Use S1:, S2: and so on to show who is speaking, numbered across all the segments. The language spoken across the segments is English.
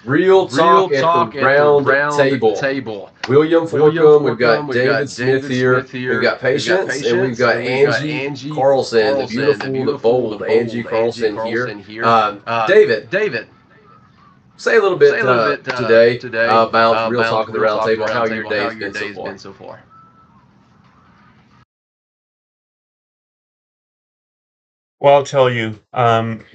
S1: Real
S2: Real
S1: talk at the
S2: talk at the
S1: round
S2: round
S1: table.
S2: table.
S1: William
S2: William
S1: Forcum, we've got
S2: Forcum, we've
S1: David
S2: got
S1: Smith
S2: David
S1: here,
S2: Smith
S1: we've
S2: here,
S1: got
S2: we've got
S1: Patience, and we've
S2: Patience,
S1: got
S2: and we've got
S1: Angie
S2: Angie
S1: Carlson, the
S2: Carlson, the
S1: beautiful, the
S2: beautiful, the
S1: bold Angie
S2: bold Angie
S1: Carlson here.
S2: Carlson here.
S1: David,
S2: David,
S1: say a little
S2: say
S1: bit
S2: a little bit
S1: today
S2: today
S1: about Real
S2: about
S1: Talk at the
S2: Real
S1: Round
S2: Talk at the
S1: Table,
S2: Round
S1: how your
S2: Table, how
S1: day's
S2: your
S1: been so
S2: day's
S1: far.
S2: been so far.
S3: Well, I'll tell you,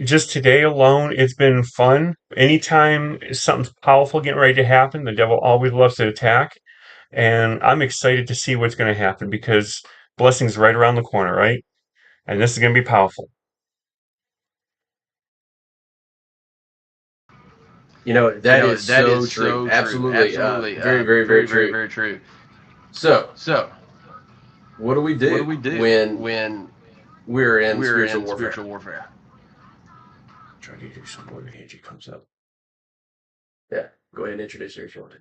S3: just today alone, it's been fun. Anytime something's powerful getting ready to happen, the devil always loves to attack. And I'm excited to see what's going to happen because blessing's right around the corner, right? And this is going to be powerful.
S1: That is
S2: That
S1: so
S2: is
S1: true.
S2: so true.
S1: Absolutely.
S2: Absolutely.
S1: Very, very, very
S2: Very, very,
S1: true.
S2: very true.
S1: So,
S2: So,
S1: what do we
S2: what do
S1: do
S2: we do
S1: when
S2: when
S1: we're in
S2: we're
S1: spiritual
S2: in
S1: warfare?
S2: spiritual warfare?
S3: Try to do something when Angie comes up.
S1: Yeah, go ahead and introduce her if you want to.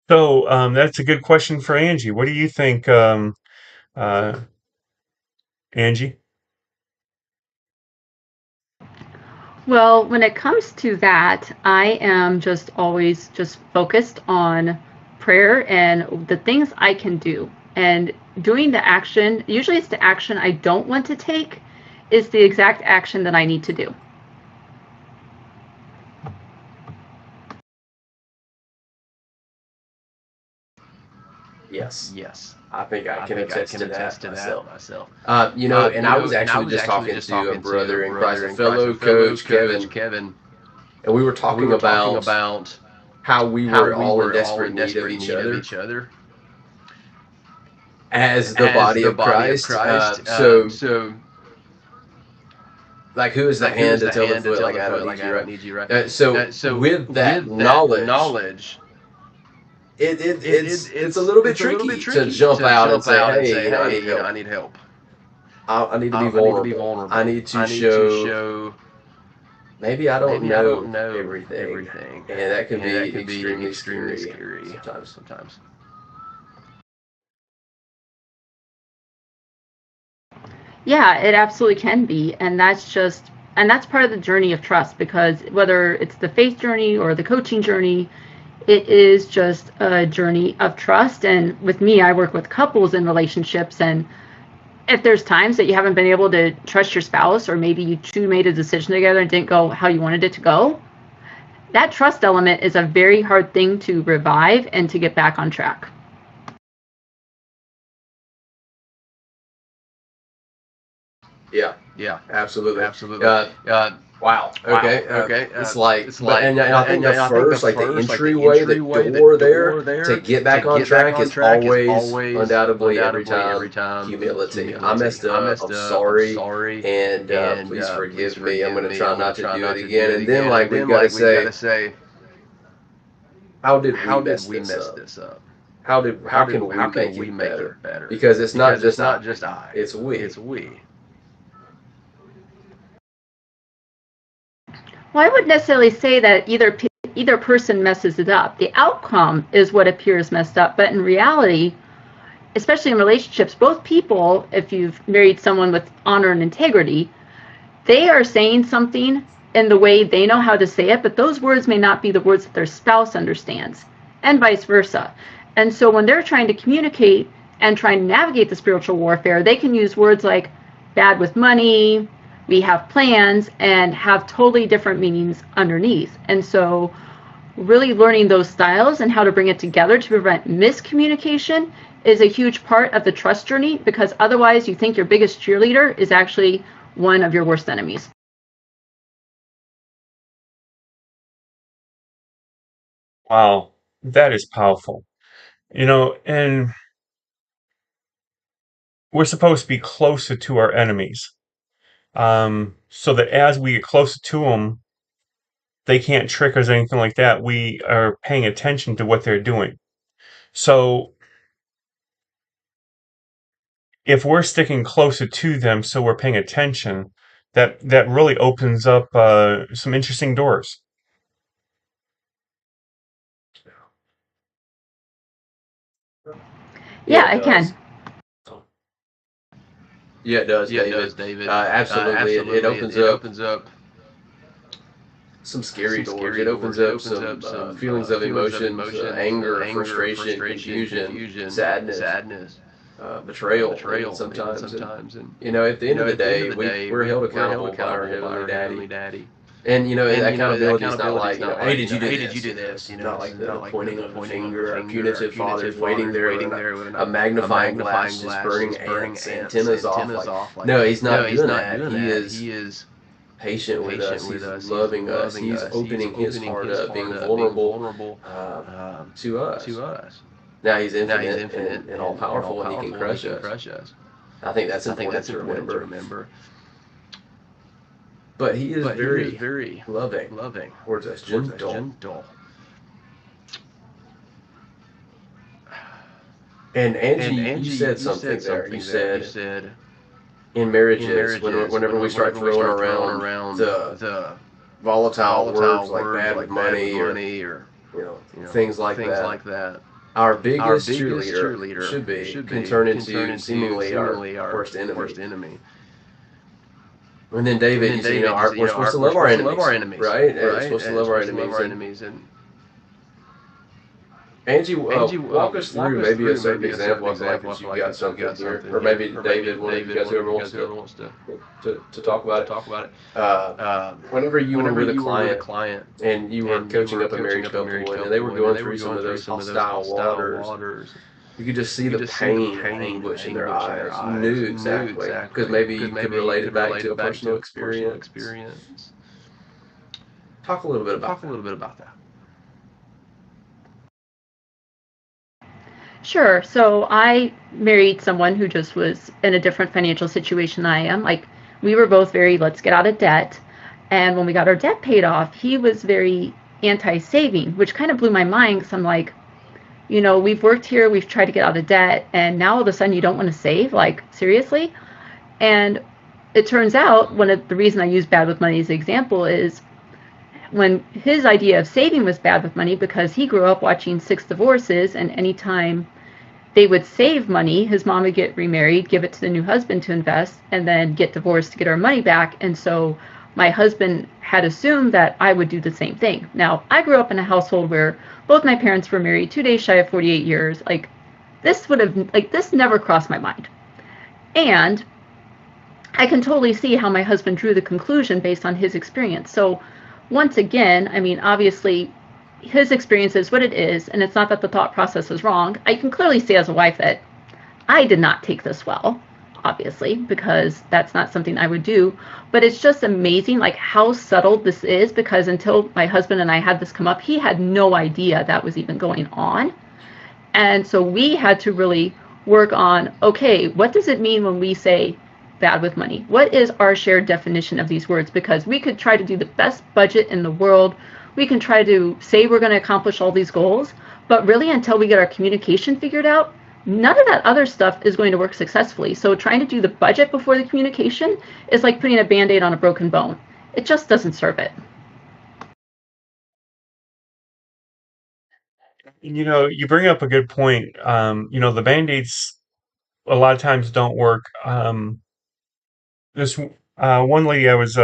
S3: So that's a good question for Angie. What do you think, Angie?
S4: Well, when it comes to that, I am just always just focused on prayer and the things I can do. And doing the action, usually it's the action I don't want to take, is the exact action that I need to do.
S1: Yes.
S2: Yes.
S1: I think I can attest to that myself. And I was actually just talking to a brother in Christ, a fellow coach, Kevin, and we were talking about how we were all in desperate need of each other as the body of Christ. So, like, who is the hand to tell the foot, like, I don't need you, right? So, with that knowledge, it's a little bit tricky to jump out and say, hey, I need help. I need to be vulnerable. I need to show maybe I don't know everything. And that can be extremely scary sometimes.
S4: Yeah, it absolutely can be. And that's part of the journey of trust, because whether it's the faith journey or the coaching journey, it is just a journey of trust. And with me, I work with couples in relationships, and if there's times that you haven't been able to trust your spouse, or maybe you two made a decision together and didn't go how you wanted it to go, that trust element is a very hard thing to revive and to get back on track.
S1: Yeah, absolutely.
S2: Wow.
S1: Okay. It's like, and I think the first, like the entryway, the door there to get back on track is always, undoubtedly, every time, humility. I messed up. I'm sorry, and please forgive me. I'm going to try not to do it again. And then, like, we've got to say, how did we mess this up? How can we make it better? Because it's not just I, it's we.
S4: Well, I wouldn't necessarily say that either person messes it up. The outcome is what appears messed up, but in reality, especially in relationships, both people, if you've married someone with honor and integrity, they are saying something in the way they know how to say it, but those words may not be the words that their spouse understands, and vice versa. And so when they're trying to communicate and trying to navigate the spiritual warfare, they can use words like bad with money, we have plans, and have totally different meanings underneath. And so really learning those styles and how to bring it together to prevent miscommunication is a huge part of the trust journey, because otherwise you think your biggest cheerleader is actually one of your worst enemies.
S3: Wow, that is powerful. And we're supposed to be closer to our enemies, so that as we get closer to them, they can't trick us or anything like that. We are paying attention to what they're doing. So if we're sticking closer to them, so we're paying attention, that really opens up some interesting doors.
S4: Yeah, I can.
S1: Yeah, it does, David. Absolutely. It opens up some scary doors. It opens up some feelings of emotion, anger, frustration, confusion, sadness, betrayal sometimes. And, at the end of the day, we're held accountable by our Heavenly Daddy. And, that accountability is not like, hey, did you do this? Not like the pointing of the finger, or punitive fathers waiting there with a magnifying glass just burning ants, antennas off. Like, no, he's not doing that. He is patient with us. He's loving us. He's opening his heart up, being vulnerable to us. Now he's infinite and all powerful, and he can crush us. I think that's important to remember. But he is very loving towards us, gentle. And Angie, you said something there. You said in marriages, whenever we start throwing around the volatile words like bad with money or things like that, our biggest cheerleader should be can turn into seemingly our worst enemy. And then David, you said, we're supposed to love our enemies, right? We're supposed to love our enemies. And Angie, walk us through maybe a certain example of that, because you've got something here. Or maybe David, one of you guys, whoever wants to talk about it. Whenever you were with a client and you were coaching up a married couple and they were going through some of those hostile waters, you could just see the pain and anguish in their eyes. You knew exactly. Because maybe you could relate it back to a personal experience. Talk a little bit about that.
S4: Sure. So I married someone who just was in a different financial situation than I am. Like, we were both very, let's get out of debt. And when we got our debt paid off, he was very anti-saving, which kind of blew my mind, because I'm like, we've worked here, we've tried to get out of debt, and now all of a sudden you don't want to save? Like, seriously? And it turns out one of the reason I use bad with money as an example is when his idea of saving was bad with money, because he grew up watching 6 divorces, and anytime they would save money, his mom would get remarried, give it to the new husband to invest, and then get divorced to get her money back. And so my husband had assumed that I would do the same thing. Now, I grew up in a household where both my parents were married 2 days shy of 48 years. Like, this never crossed my mind. And I can totally see how my husband drew the conclusion based on his experience. So once again, I mean, obviously his experience is what it is, and it's not that the thought process is wrong. I can clearly see as a wife that I did not take this well, obviously, because that's not something I would do. But it's just amazing, like, how subtle this is, because until my husband and I had this come up, he had no idea that was even going on. And so we had to really work on, okay, what does it mean when we say bad with money? What is our shared definition of these words? Because we could try to do the best budget in the world. We can try to say we're going to accomplish all these goals, but really until we get our communication figured out, none of that other stuff is going to work successfully. So trying to do the budget before the communication is like putting a Band-Aid on a broken bone. It just doesn't serve it.
S3: You bring up a good point. The Band-Aids a lot of times don't work. This one lady I was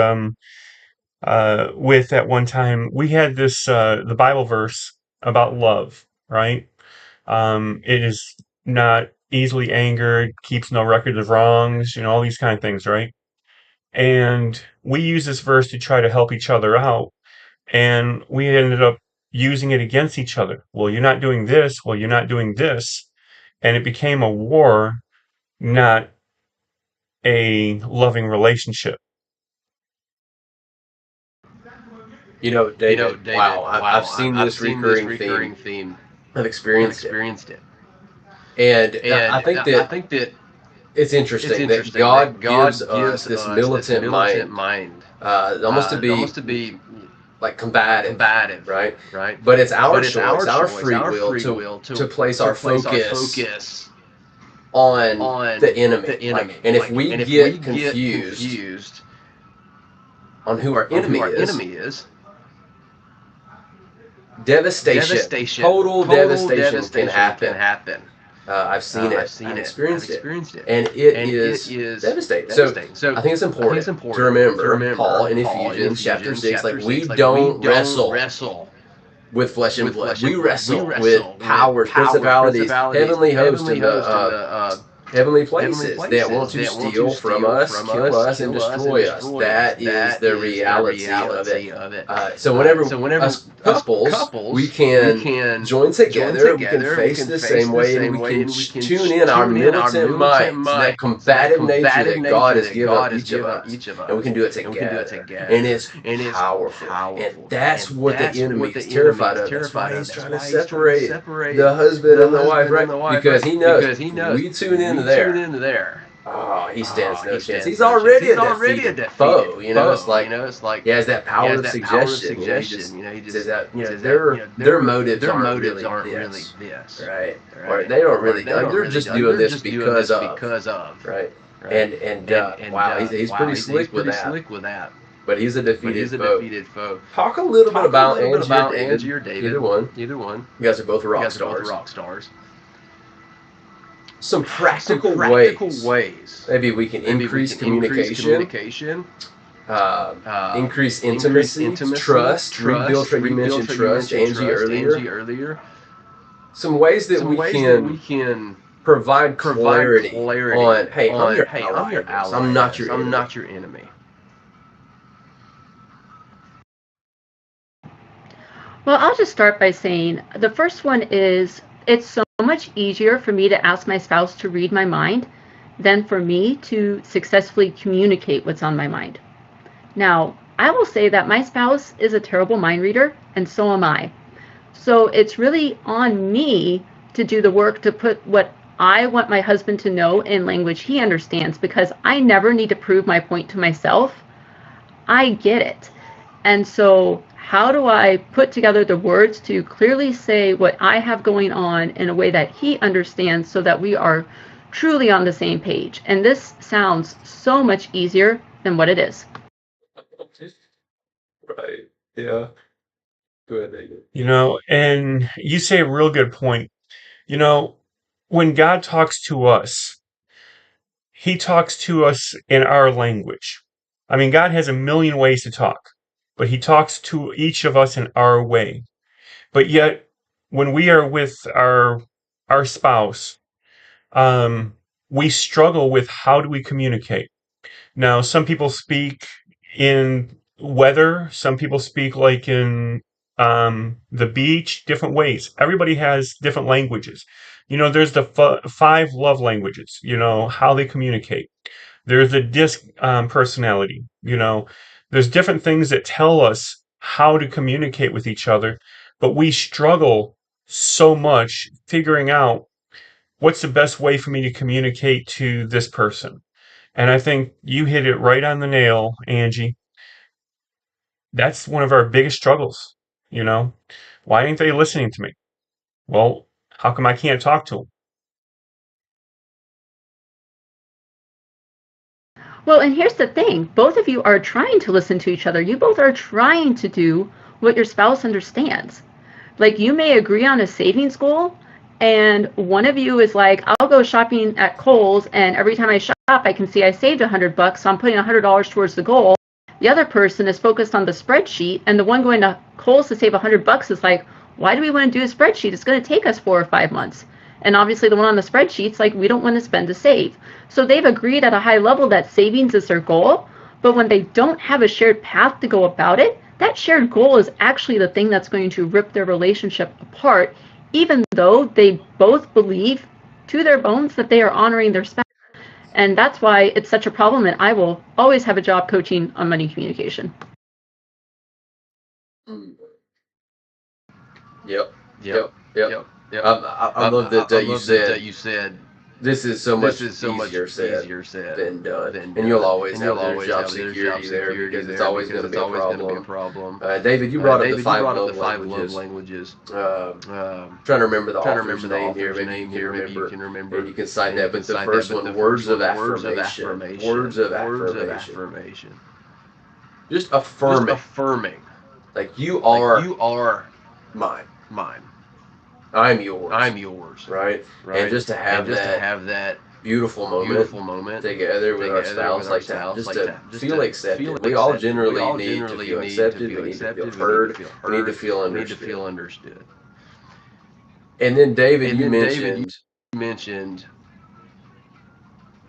S3: with at one time, we had this the Bible verse about love, right? It is not easily angered, keeps no record of wrongs, all these kind of things, right? And we use this verse to try to help each other out, and we ended up using it against each other. Well, you're not doing this. Well, you're not doing this. And it became a war, not a loving relationship.
S1: David, wow, I've seen this recurring theme. I've experienced it. And I think that it's interesting that God gives us this militant mind, almost to be like combative, right? But it's our choice, our free will to place our focus on the enemy. And if we get confused on who our enemy is, devastation, total devastation can happen. I've seen it. I've experienced it. And it is devastating. So I think it's important to remember Paul in Ephesians chapter 6, like we don't wrestle with flesh and blood. We wrestle with powers, principalities, heavenly hosts, and the heavenly places that want to steal from us, kill us, and destroy us. That is the reality of it. So whenever us couples, we can join together, we can face the same way, and we can tune in our militant minds, that combative nature that God has given each of us, and we can do it together. And it's powerful. And that's what the enemy is terrified of. That's why he's trying to separate the husband and the wife, right? Because he knows we tune into there. Oh, he stands no chance. He's already a defeated foe. It's like he has that power of suggestion. He says that their motives aren't really this, right? Or they don't really. They're just doing this because of, right? And wow, he's pretty slick with that. But he's a defeated foe. Talk a little bit about Angie or David. Either one. You guys are both rock stars. Some practical ways. Maybe we can increase communication, increase intimacy, trust, rebuild. You mentioned trust, Angie earlier. Some ways that we can provide clarity on, hey, I'm your ally. I'm not your enemy.
S4: Well, I'll just start by saying the first one is it's so much easier for me to ask my spouse to read my mind than for me to successfully communicate what's on my mind. Now, I will say that my spouse is a terrible mind reader, and so am I. So it's really on me to do the work to put what I want my husband to know in language he understands, because I never need to prove my point to myself. I get it. And so how do I put together the words to clearly say what I have going on in a way that he understands so that we are truly on the same page? And this sounds so much easier than what it is.
S1: Right. Yeah. Go ahead, David.
S3: And you say a real good point. When God talks to us, he talks to us in our language. I mean, God has a million ways to talk, but he talks to each of us in our way. But yet, when we are with our spouse, we struggle with how do we communicate. Now, some people speak in weather. Some people speak like in the beach, different ways. Everybody has different languages. There's the 5 love languages, how they communicate. There's the disc personality, there's different things that tell us how to communicate with each other, but we struggle so much figuring out what's the best way for me to communicate to this person. And I think you hit it right on the nail, Angie. That's one of our biggest struggles, Why ain't they listening to me? Well, how come I can't talk to them?
S4: Well, and here's the thing. Both of you are trying to listen to each other. You both are trying to do what your spouse understands. Like, you may agree on a savings goal, and one of you is like, I'll go shopping at Kohl's, and every time I shop, I can see I saved $100, so I'm putting $100 towards the goal. The other person is focused on the spreadsheet, and the one going to Kohl's to save $100 is like, why do we want to do a spreadsheet? It's going to take us 4 or 5 months. And obviously the one on the spreadsheet's like, we don't want to spend to save. So they've agreed at a high level that savings is their goal, but when they don't have a shared path to go about it, that shared goal is actually the thing that's going to rip their relationship apart, even though they both believe to their bones that they are honoring their spouse. And that's why it's such a problem, and I will always have a job coaching on money communication.
S1: Yep. I love that you said this is so much easier said than done. And you'll always have job security there because it's always going to be a problem. David, you brought up the 5 love languages. Trying to remember the author's name here. Maybe you can remember. And you can cite that. But the first one, words of affirmation. Words of affirmation. Just affirming. Like, you are mine. I'm yours.
S2: I'm yours.
S1: Right?
S2: Right.
S1: And just to have that beautiful moment together with our spouse, like that, just to feel accepted. We all generally need to feel accepted. We need to feel heard. We need to feel understood. And then David, you mentioned.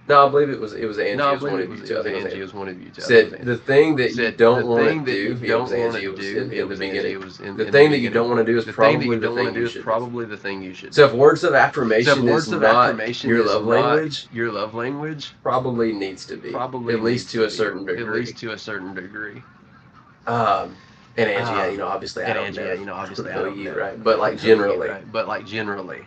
S1: No, I believe it was Angie.
S2: No, I
S1: was one
S2: believe
S1: of you
S2: it
S1: two.
S2: was
S1: I think
S2: Angie.
S1: it
S2: Was one of you two.
S1: said the thing that you don't want to do.
S2: It was
S1: Angie. It was in the beginning. The
S2: The
S1: thing that you don't want to do is probably the thing you should.
S2: probably the thing you should.
S1: So if words of affirmation is not your love language,
S2: your love language
S1: probably needs to be.
S2: probably
S1: at least to a certain degree.
S2: At least to a certain degree.
S1: And Angie, obviously, I don't know.
S2: obviously,
S1: I don't know you, right? But like generally.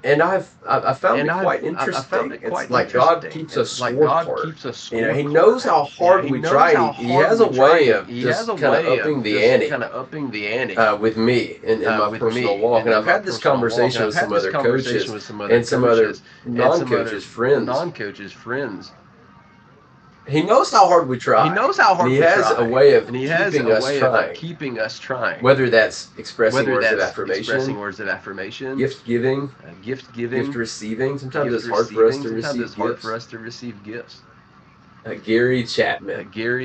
S1: And I found it quite interesting. It's like God keeps a scorecard. You know, He knows how hard we try. He has a way of just kind of upping the ante with me in my personal walk. And I've had this conversation with some other coaches and some other non-coaches friends. He knows how hard we try.
S2: He knows how hard
S1: we try. He has a way of
S2: keeping us trying.
S1: Whether that's expressing words of affirmation, gift giving, gift receiving. Sometimes it's hard for us to receive gifts. Gary Chapman. Thank you,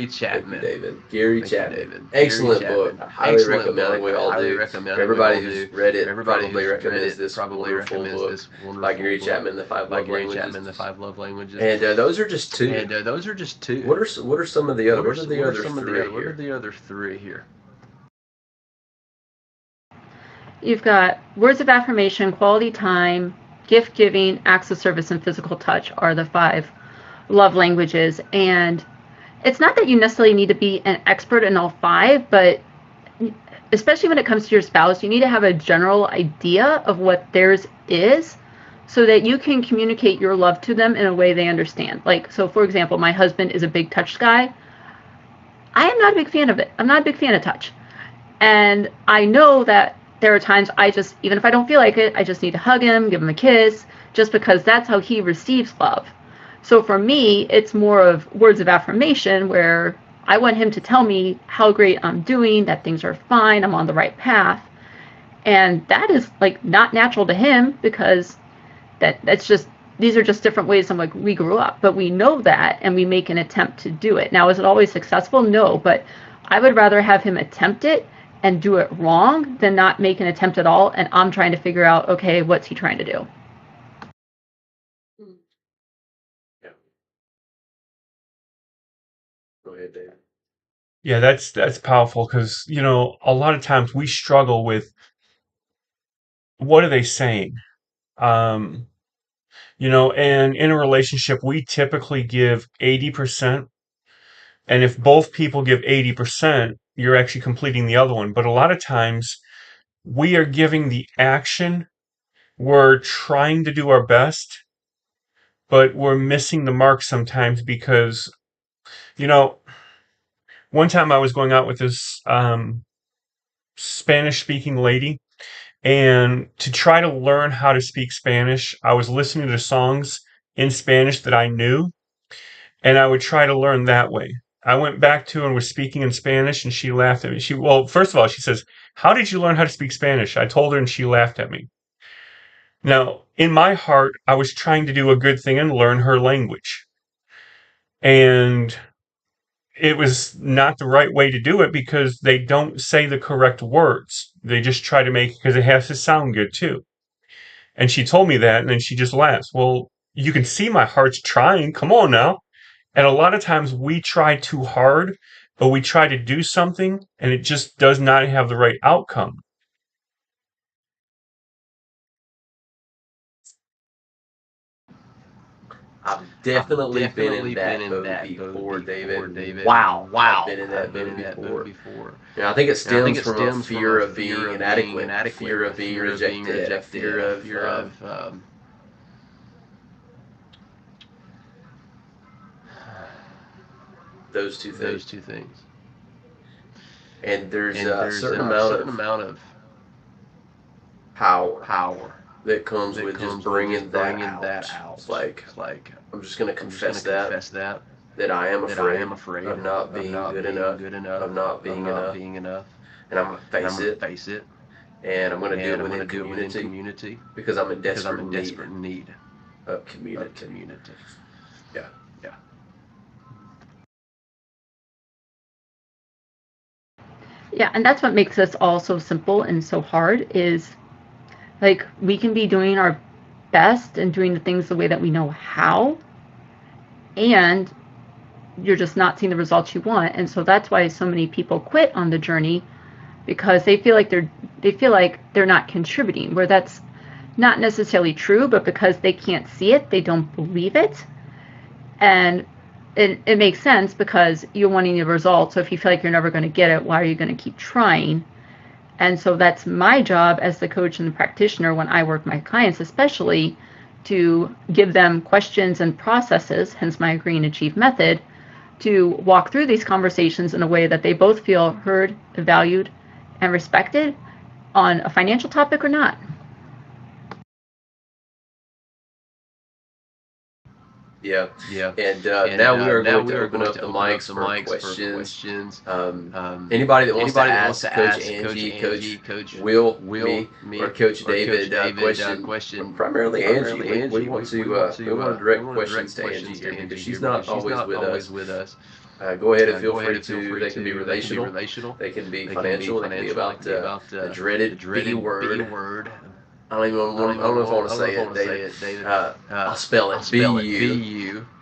S1: David. Gary Chapman. Excellent book. I highly recommend. We all do. Everybody who's read it probably recommends this wonderful book by Gary Chapman, The Five Love Languages. And those are just two. What are some of the other? What are the other three here?
S4: You've got words of affirmation, quality time, gift giving, acts of service, and physical touch are the 5 love languages. And it's not that you necessarily need to be an expert in all 5, but especially when it comes to your spouse, you need to have a general idea of what theirs is so that you can communicate your love to them in a way they understand. Like, so for example, my husband is a big touch guy. I am not a big fan of it. I'm not a big fan of touch. And I know that there are times even if I don't feel like it, I just need to hug him, give him a kiss, just because that's how he receives love. So for me, it's more of words of affirmation where I want him to tell me how great I'm doing, that things are fine, I'm on the right path. And that is like not natural to him because these are just different ways we grew up. But we know that and we make an attempt to do it. Now, is it always successful? No, but I would rather have him attempt it and do it wrong than not make an attempt at all. And I'm trying to figure out, okay, what's he trying to do?
S1: Go ahead, Dave.
S3: Yeah, that's powerful because, a lot of times we struggle with what are they saying? And in a relationship, we typically give 80%. And if both people give 80%, you're actually completing the other one. But a lot of times we are giving the action. We're trying to do our best, but we're missing the mark sometimes because, one time I was going out with this Spanish-speaking lady, and to try to learn how to speak Spanish, I was listening to songs in Spanish that I knew, and I would try to learn that way. I went back to her and was speaking in Spanish, and she laughed at me. First of all, she says, "How did you learn how to speak Spanish?" I told her, and she laughed at me. Now, in my heart, I was trying to do a good thing and learn her language. And it was not the right way to do it because they don't say the correct words. They just try to make, because it has to sound good too. And she told me that, and then she just laughs. Well, you can see my heart's trying. Come on now. And a lot of times we try too hard, but we try to do something, and it just does not have the right outcome.
S1: I've definitely been in that boat before, David. Wow. I've been in that boat before. Yeah, I think it stems from a fear of being inadequate, fear of being rejected, fear of those two things. And there's a certain amount of power that comes with just bringing that out. It's like I'm just going to confess that I am afraid of not being good enough, of not being enough. and I'm going to face it, and I'm going to do it within community because I'm in desperate need of community. Yeah.
S4: Yeah, and that's what makes us all so simple and so hard is like we can be doing our best and doing the things the way that we know how, and you're just not seeing the results you want. And so that's why so many people quit on the journey, because they feel like they're not contributing, where that's not necessarily true, but because they can't see it, they don't believe it. And it makes sense because you're wanting the results. So if you feel like you're never going to get it, why are you going to keep trying? And so that's my job as the coach and the practitioner when I work with my clients, especially to give them questions and processes, hence my Agree and Achieve method, to walk through these conversations in a way that they both feel heard, valued, and respected on a financial topic or not.
S1: Yeah. And now we are going to open up the mics for questions. Anybody that wants to ask Coach Angie, Coach Will, me, or Coach David question, primarily Angie. We want to direct questions to Angie here because she's not always with us. Go ahead and feel free to. They can be relational. They can be financial. They can be about the dreaded B word. I don't know if I want to say it, David. I'll spell it.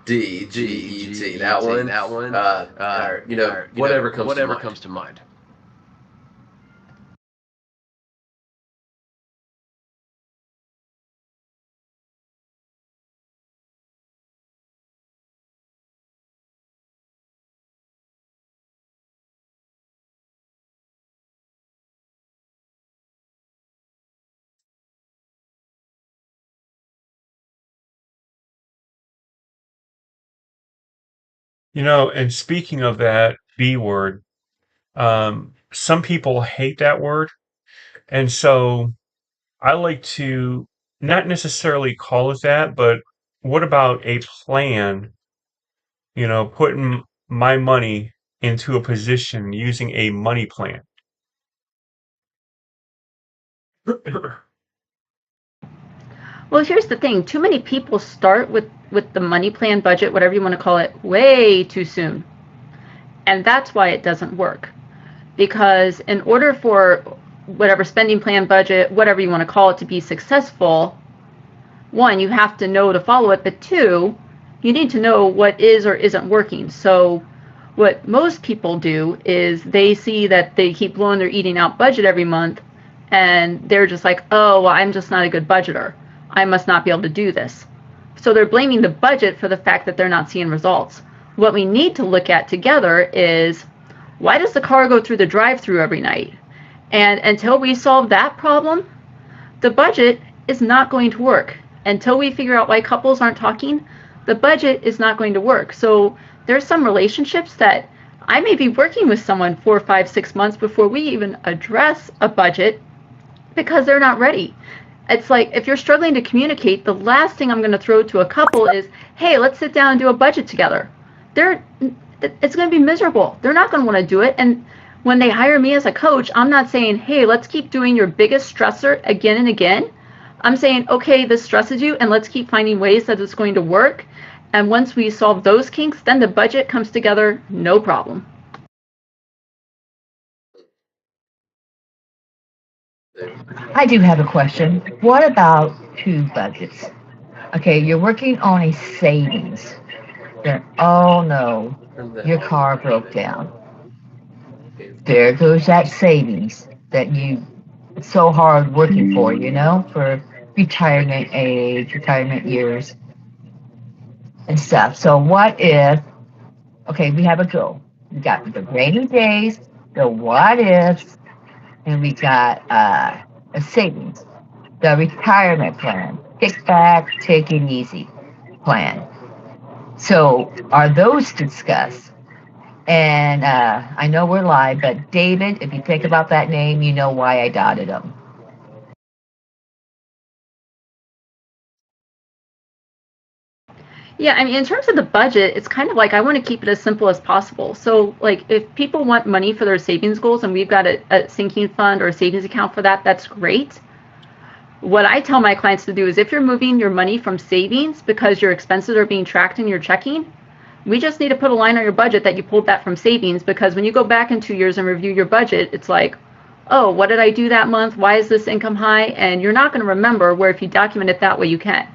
S1: BUDGET. That one. Whatever comes to mind.
S3: And speaking of that B word, some people hate that word. And so I like to not necessarily call it that, but what about a plan, putting my money into a position using a money plan?
S4: Well, here's the thing. Too many people start with the money plan, budget, whatever you want to call it, way too soon. And that's why it doesn't work. Because in order for whatever spending plan, budget, whatever you want to call it, to be successful, one, you have to know to follow it, but two, you need to know what is or isn't working. So what most people do is they see that they keep blowing their eating out budget every month, and they're just like, oh, well, I'm just not a good budgeter. I must not be able to do this. So they're blaming the budget for the fact that they're not seeing results. What we need to look at together is, why does the car go through the drive-through every night? And until we solve that problem, the budget is not going to work. Until we figure out why couples aren't talking, the budget is not going to work. So there's some relationships that I may be working with someone 4, 5, 6 months before we even address a budget because they're not ready. It's like if you're struggling to communicate, the last thing I'm going to throw to a couple is, hey, let's sit down and do a budget together. It's going to be miserable. They're not going to want to do it. And when they hire me as a coach, I'm not saying, hey, let's keep doing your biggest stressor again and again. I'm saying, okay, this stresses you, and let's keep finding ways that it's going to work. And once we solve those kinks, then the budget comes together, no problem.
S5: I do have a question. What about two budgets? Okay, you're working on a savings. Then, oh no, your car broke down. There goes that savings that you so hard working for, for retirement age, retirement years and stuff. So what if, okay, we have a goal. We got the rainy days, the what ifs, and we got a savings, the retirement plan, kick back, take it easy plan. So are those discussed? And I know we're live, but David, if you think about that name, you know why I dotted him.
S4: Yeah, I mean, in terms of the budget, it's kind of like I want to keep it as simple as possible. So, like, if people want money for their savings goals and we've got a sinking fund or a savings account for that, that's great. What I tell my clients to do is if you're moving your money from savings because your expenses are being tracked in your checking, we just need to put a line on your budget that you pulled that from savings, because when you go back in 2 years and review your budget, it's like, oh, what did I do that month? Why is this income high? And you're not going to remember, where if you document it that way, you can.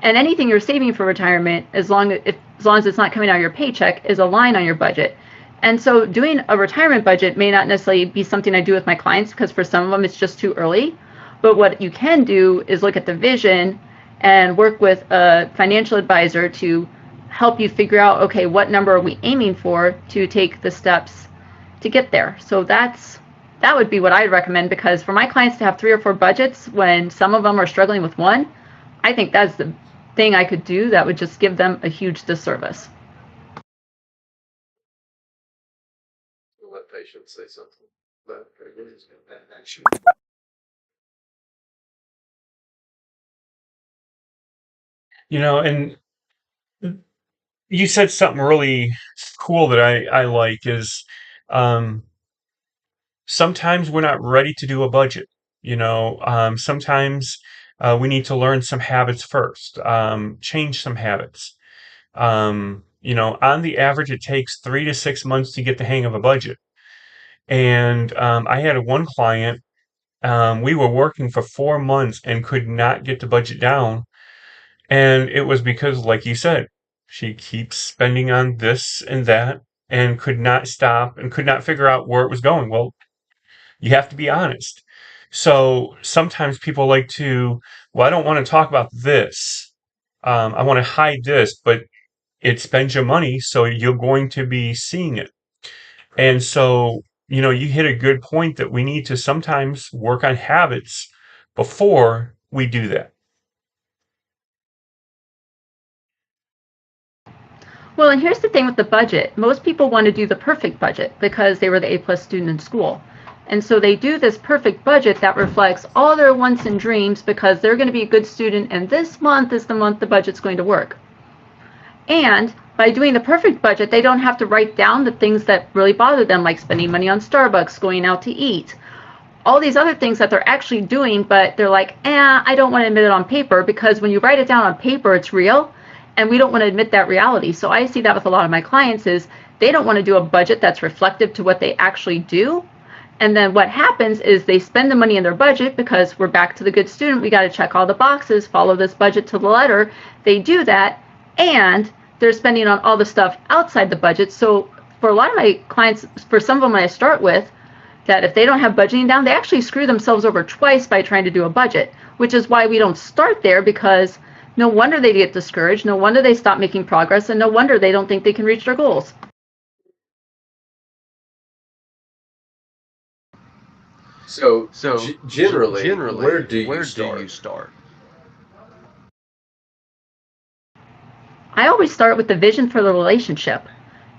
S4: And anything you're saving for retirement, as long as it's not coming out of your paycheck, is a line on your budget. And so doing a retirement budget may not necessarily be something I do with my clients, because for some of them it's just too early. But what you can do is look at the vision and work with a financial advisor to help you figure out, okay, what number are we aiming for to take the steps to get there. So that would be what I'd recommend, because for my clients to have 3 or 4 budgets when some of them are struggling with one, I think that's the thing I could do that would just give them a huge disservice.
S1: I'll let Patience say something.
S3: And you said something really cool that I like is sometimes we're not ready to do a budget. Sometimes we need to learn some habits first, change some habits. On the average, it takes 3 to 6 months to get the hang of a budget. And I had one client, we were working for 4 months and could not get the budget down. And it was because, like you said, she keeps spending on this and that and could not stop and could not figure out where it was going. Well, you have to be honest. So sometimes people like to, well, I don't want to talk about this. I want to hide this, but it spends your money, so you're going to be seeing it. And so, you hit a good point that we need to sometimes work on habits before we do that.
S4: Well, and here's the thing with the budget. Most people want to do the perfect budget because they were the A+ student in school. And so they do this perfect budget that reflects all their wants and dreams because they're going to be a good student, and this month is the month the budget's going to work. And by doing the perfect budget, they don't have to write down the things that really bother them, like spending money on Starbucks, going out to eat, all these other things that they're actually doing, but they're like, I don't want to admit it on paper, because when you write it down on paper, it's real. And we don't want to admit that reality. So I see that with a lot of my clients is they don't want to do a budget that's reflective to what they actually do. And then what happens is they spend the money in their budget because we're back to the good student. We got to check all the boxes, follow this budget to the letter. They do that, and they're spending on all the stuff outside the budget. So for a lot of my clients, for some of them I start with, that if they don't have budgeting down, they actually screw themselves over twice by trying to do a budget, which is why we don't start there, because no wonder they get discouraged, no wonder they stop making progress, and no wonder they don't think they can reach their goals.
S1: So generally, where do you start?
S4: I always start with the vision for the relationship.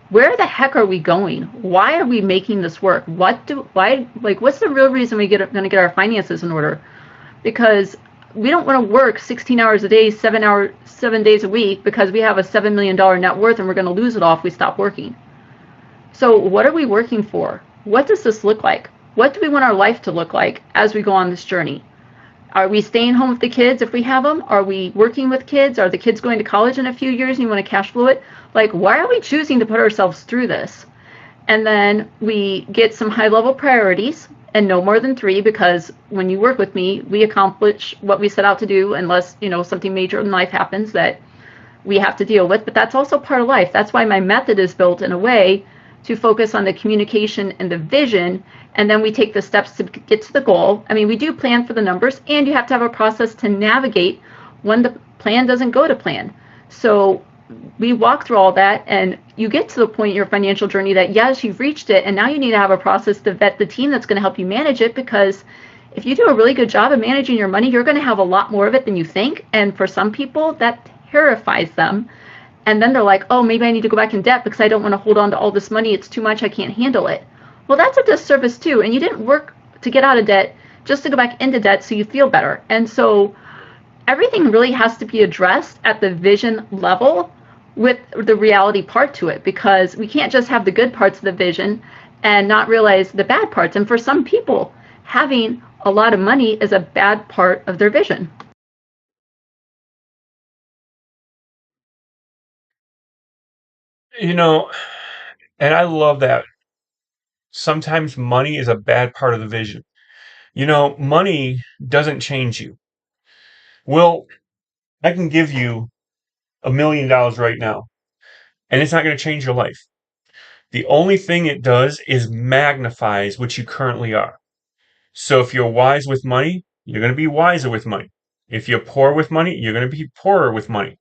S4: Where the heck are we going? Why are we making this work? What's the real reason we're going to get our finances in order? Because we don't want to work 16 hours a day, 7 days a week, because we have a $7 million net worth and we're going to lose it all if we stop working. So what are we working for? What does this look like? What do we want our life to look like as we go on this journey? Are we staying home with the kids if we have them? Are we working with kids? Are the kids going to college in a few years and you want to cash flow it? Like, why are we choosing to put ourselves through this? And then we get some high-level priorities, and no more than 3, because when you work with me, we accomplish what we set out to do, unless something major in life happens that we have to deal with. But that's also part of life. That's why my method is built in a way to focus on the communication and the vision, and then we take the steps to get to the goal. I mean, we do plan for the numbers, and you have to have a process to navigate when the plan doesn't go to plan. So we walk through all that, and you get to the point in your financial journey that, yes, you've reached it, and now you need to have a process to vet the team that's going to help you manage it, because if you do a really good job of managing your money, you're going to have a lot more of it than you think. And for some people, that terrifies them. And then they're like, oh, maybe I need to go back in debt because I don't want to hold on to all this money. It's too much. I can't handle it. Well, that's a disservice too. And you didn't work to get out of debt just to go back into debt so you feel better. And so everything really has to be addressed at the vision level with the reality part to it, because we can't just have the good parts of the vision and not realize the bad parts. And for some people, having a lot of money is a bad part of their vision.
S3: And I love that. Sometimes money is a bad part of the vision. Money doesn't change you. Well, I can give you $1 million right now, and it's not going to change your life. The only thing it does is magnifies what you currently are. So if you're wise with money, you're going to be wiser with money. If you're poor with money, you're going to be poorer with money.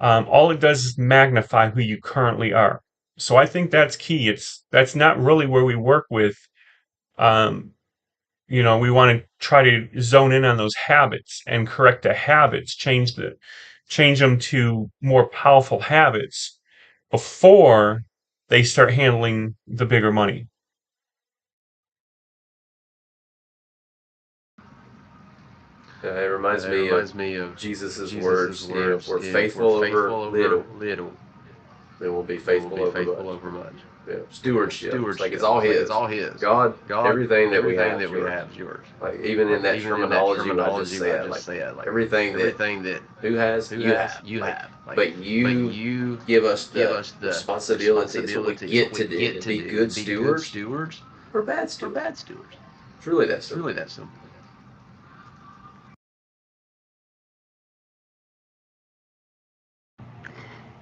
S3: All it does is magnify who you currently are. So I think that's key. That's not really where we work with. We want to try to zone in on those habits and correct the habits, change them to more powerful habits before they start handling the bigger money.
S1: It reminds me of Jesus' words. If we're faithful over little, then we'll be faithful over much. Yeah. Stewardship. It's all His. God, everything that we have is yours. Like even in that terminology, what I just said, like everything that who has, you have. But you give us the responsibility, so we get to be good stewards or bad stewards. It's really that simple.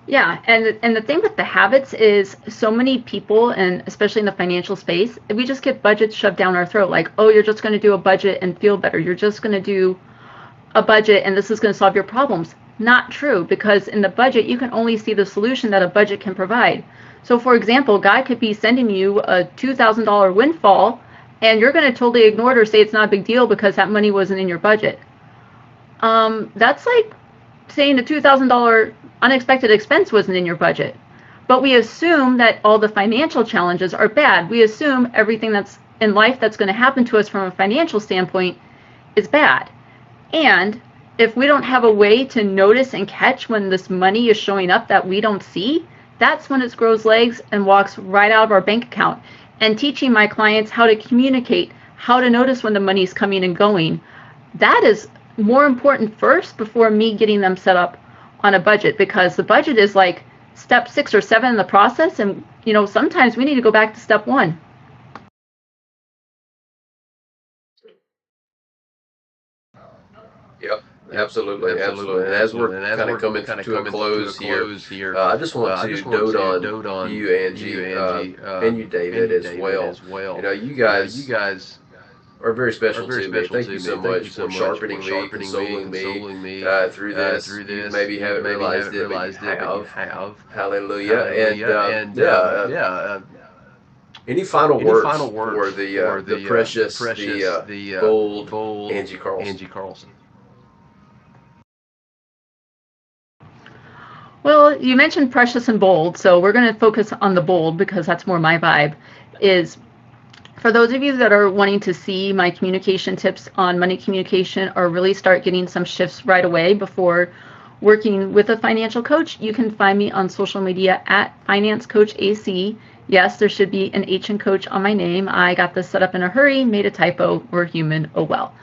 S4: Yeah, and the thing with the habits is so many people, and especially in the financial space, we just get budgets shoved down our throat. Like, oh, you're just going to do a budget and feel better. You're just going to do a budget and this is going to solve your problems. Not true, because in the budget, you can only see the solution that a budget can provide. So for example, God could be sending you a $2,000 windfall and you're going to totally ignore it or say it's not a big deal because that money wasn't in your budget. That's like saying a $2,000 unexpected expense wasn't in your budget. But we assume that all the financial challenges are bad. We assume everything that's in life that's going to happen to us from a financial standpoint is bad. And if we don't have a way to notice and catch when this money is showing up that we don't see, that's when it grows legs and walks right out of our bank account. And teaching my clients how to communicate, how to notice when the money's coming and going, that is more important first before me getting them set up on a budget, because the budget is like step 6 or 7 in the process, and sometimes we need to go back to step 1.
S1: Yep, absolutely. And as we're kind of coming to a close here, I just want to dote on you, Angie, and you, David, as well. You guys are very special to me. Thank you so much for sharpening me, consoling me through this. You maybe haven't realized it, but you have. Hallelujah. Any final words for the precious, the bold Angie Carlson?
S4: Well, you mentioned precious and bold, so we're going to focus on the bold because that's more my vibe. Is for those of you that are wanting to see my communication tips on money communication or really start getting some shifts right away before working with a financial coach, you can find me on social media at Finance Coach AC. Yes, there should be an H in coach on my name. I got this set up in a hurry, made a typo. We're human, oh well.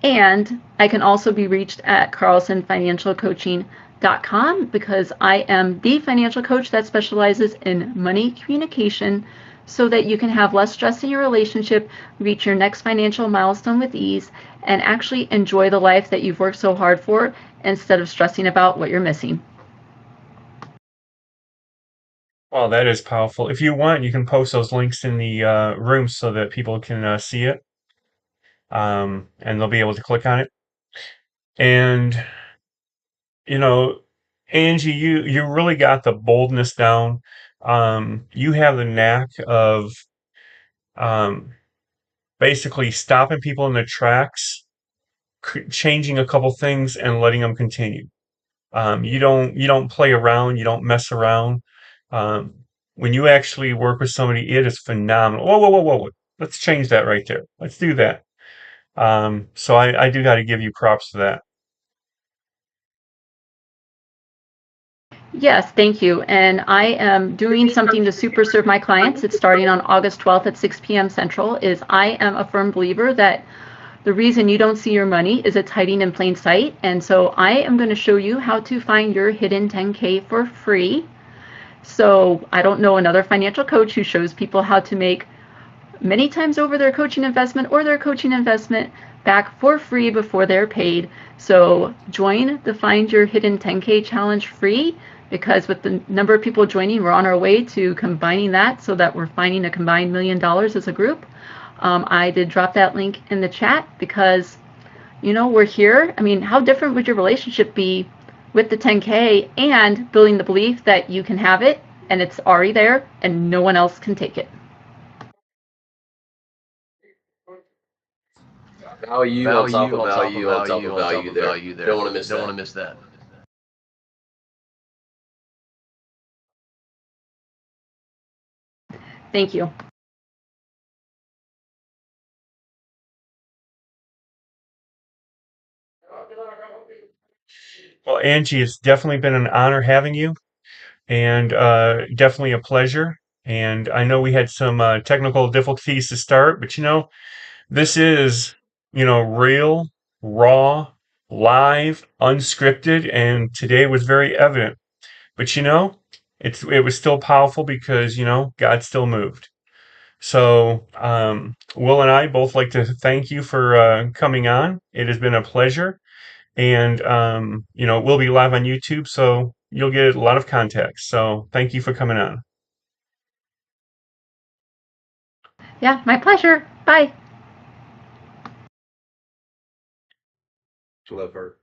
S4: And I can also be reached at carlsonfinancialcoaching.com because I am the financial coach that specializes in money communication, so that you can have less stress in your relationship, reach your next financial milestone with ease, and actually enjoy the life that you've worked so hard for instead of stressing about what you're missing.
S3: Well, that is powerful. If you want, you can post those links in the room so that people can see it, and they'll be able to click on it. And, Angie, you really got the boldness down. You have the knack of basically stopping people in their tracks, changing a couple things, and letting them continue. You don't play around. You don't mess around. When you actually work with somebody, it is phenomenal. Whoa. Let's change that right there. Let's do that. So I do got to give you props for that.
S4: Yes, thank you. And I am doing something to super serve my clients. It's starting on August 12th at 6 p.m. Central. I am a firm believer that the reason you don't see your money is it's hiding in plain sight. And so I am going to show you how to find your hidden 10K for free. So I don't know another financial coach who shows people how to make many times over their coaching investment or their coaching investment back for free before they're paid. So join the Find Your Hidden 10K challenge free, because with the number of people joining, we're on our way to combining that so that we're finding a combined $1 million as a group. I did drop that link in the chat because, we're here. I mean, how different would your relationship be with the 10K and building the belief that you can have it and it's already there and no one else can take it?
S1: Value on top of value on top of value there. Don't want to miss that.
S2: Don't want to miss that.
S4: Thank you.
S3: Well, Angie, it's definitely been an honor having you, and definitely a pleasure. And I know we had some technical difficulties to start, but this is, real, raw, live, unscripted, and today was very evident. But it was still powerful because God still moved. So Will and I both like to thank you for coming on. It has been a pleasure, and we'll be live on YouTube, so you'll get a lot of contacts. So thank you for coming on.
S4: Yeah, my pleasure. Bye.
S1: Love her.